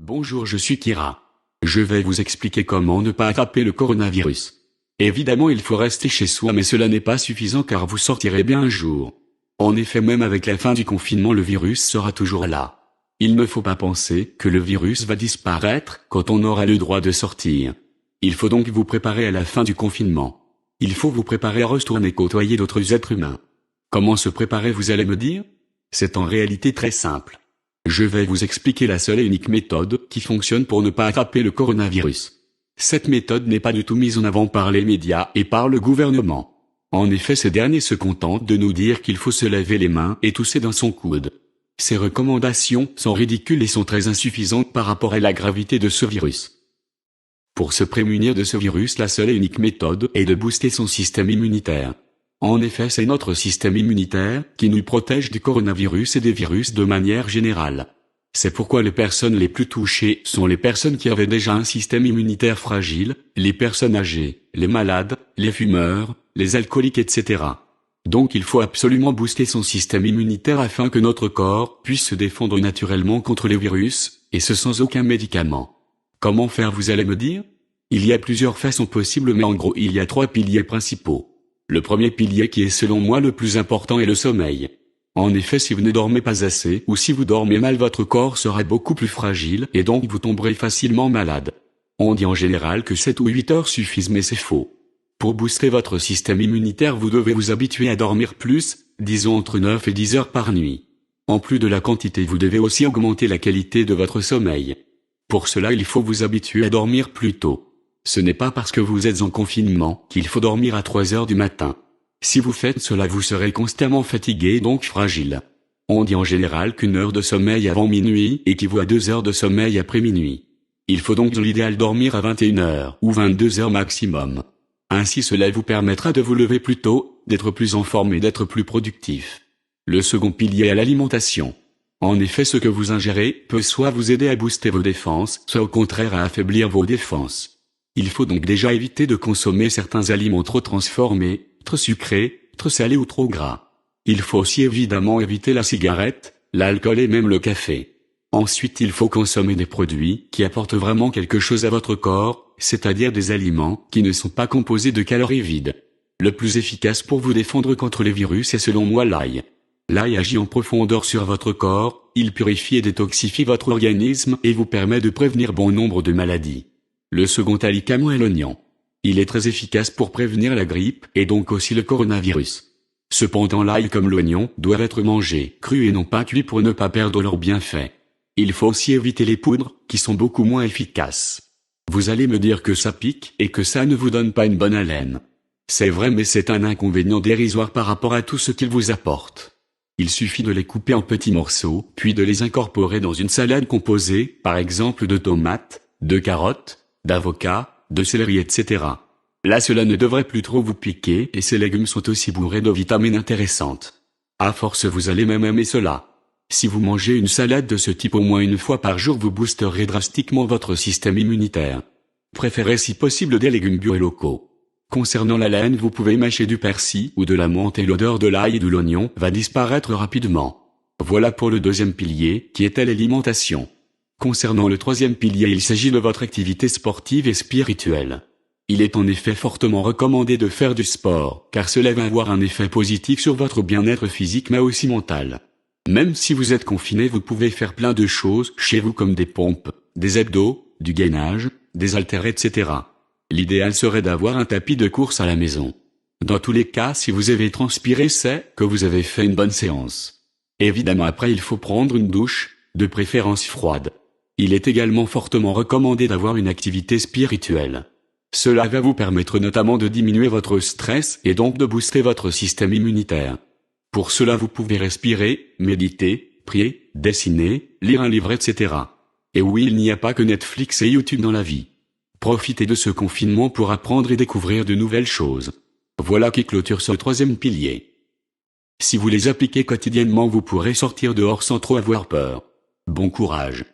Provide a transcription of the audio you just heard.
Bonjour, je suis Kira. Je vais vous expliquer comment ne pas attraper le coronavirus. Évidemment, il faut rester chez soi, mais cela n'est pas suffisant car vous sortirez bien un jour. En effet, même avec la fin du confinement, le virus sera toujours là. Il ne faut pas penser que le virus va disparaître quand on aura le droit de sortir. Il faut donc vous préparer à la fin du confinement. Il faut vous préparer à retourner côtoyer d'autres êtres humains. Comment se préparer, vous allez me dire? C'est en réalité très simple. Je vais vous expliquer la seule et unique méthode qui fonctionne pour ne pas attraper le coronavirus. Cette méthode n'est pas du tout mise en avant par les médias et par le gouvernement. En effet, ces derniers se contentent de nous dire qu'il faut se laver les mains et tousser dans son coude. Ces recommandations sont ridicules et sont très insuffisantes par rapport à la gravité de ce virus. Pour se prémunir de ce virus, la seule et unique méthode est de booster son système immunitaire. En effet, c'est notre système immunitaire qui nous protège du coronavirus et des virus de manière générale. C'est pourquoi les personnes les plus touchées sont les personnes qui avaient déjà un système immunitaire fragile, les personnes âgées, les malades, les fumeurs, les alcooliques, etc. Donc il faut absolument booster son système immunitaire afin que notre corps puisse se défendre naturellement contre les virus, et ce sans aucun médicament. Comment faire, vous allez me dire? Il y a plusieurs façons possibles, mais en gros il y a 3 piliers principaux. Le premier pilier, qui est selon moi le plus important, est le sommeil. En effet, si vous ne dormez pas assez ou si vous dormez mal, votre corps sera beaucoup plus fragile et donc vous tomberez facilement malade. On dit en général que 7 ou 8 heures suffisent, mais c'est faux. Pour booster votre système immunitaire, vous devez vous habituer à dormir plus, disons entre 9 et 10 heures par nuit. En plus de la quantité, vous devez aussi augmenter la qualité de votre sommeil. Pour cela, il faut vous habituer à dormir plus tôt. Ce n'est pas parce que vous êtes en confinement qu'il faut dormir à 3 heures du matin. Si vous faites cela, vous serez constamment fatigué et donc fragile. On dit en général qu'une heure de sommeil avant minuit équivaut à 2 heures de sommeil après minuit. Il faut donc dans l'idéal dormir à 21 heures ou 22 heures maximum. Ainsi cela vous permettra de vous lever plus tôt, d'être plus en forme et d'être plus productif. Le second pilier est l'alimentation. En effet, ce que vous ingérez peut soit vous aider à booster vos défenses, soit au contraire à affaiblir vos défenses. Il faut donc déjà éviter de consommer certains aliments trop transformés, trop sucrés, trop salés ou trop gras. Il faut aussi évidemment éviter la cigarette, l'alcool et même le café. Ensuite, il faut consommer des produits qui apportent vraiment quelque chose à votre corps, c'est-à-dire des aliments qui ne sont pas composés de calories vides. Le plus efficace pour vous défendre contre les virus est selon moi l'ail. L'ail agit en profondeur sur votre corps, il purifie et détoxifie votre organisme et vous permet de prévenir bon nombre de maladies. Le second aliment est l'oignon. Il est très efficace pour prévenir la grippe et donc aussi le coronavirus. Cependant, l'ail comme l'oignon doivent être mangés crus et non pas cuits pour ne pas perdre leurs bienfaits. Il faut aussi éviter les poudres, qui sont beaucoup moins efficaces. Vous allez me dire que ça pique et que ça ne vous donne pas une bonne haleine. C'est vrai, mais c'est un inconvénient dérisoire par rapport à tout ce qu'ils vous apportent. Il suffit de les couper en petits morceaux, puis de les incorporer dans une salade composée, par exemple de tomates, de carottes, d'avocats, de céleri, etc. Là, cela ne devrait plus trop vous piquer et ces légumes sont aussi bourrés de vitamines intéressantes. À force, vous allez même aimer cela. Si vous mangez une salade de ce type au moins une fois par jour, vous boosterez drastiquement votre système immunitaire. Préférez si possible des légumes bio et locaux. Concernant la laine, vous pouvez mâcher du persil ou de la menthe et l'odeur de l'ail et de l'oignon va disparaître rapidement. Voilà pour le deuxième pilier, qui est l'alimentation. Concernant le troisième pilier, il s'agit de votre activité sportive et spirituelle. Il est en effet fortement recommandé de faire du sport, car cela va avoir un effet positif sur votre bien-être physique mais aussi mental. Même si vous êtes confiné, vous pouvez faire plein de choses chez vous comme des pompes, des abdos, du gainage, des haltères, etc. L'idéal serait d'avoir un tapis de course à la maison. Dans tous les cas, si vous avez transpiré, c'est que vous avez fait une bonne séance. Évidemment, après il faut prendre une douche, de préférence froide. Il est également fortement recommandé d'avoir une activité spirituelle. Cela va vous permettre notamment de diminuer votre stress et donc de booster votre système immunitaire. Pour cela, vous pouvez respirer, méditer, prier, dessiner, lire un livre, etc. Et oui, il n'y a pas que Netflix et YouTube dans la vie. Profitez de ce confinement pour apprendre et découvrir de nouvelles choses. Voilà qui clôture ce troisième pilier. Si vous les appliquez quotidiennement, vous pourrez sortir dehors sans trop avoir peur. Bon courage.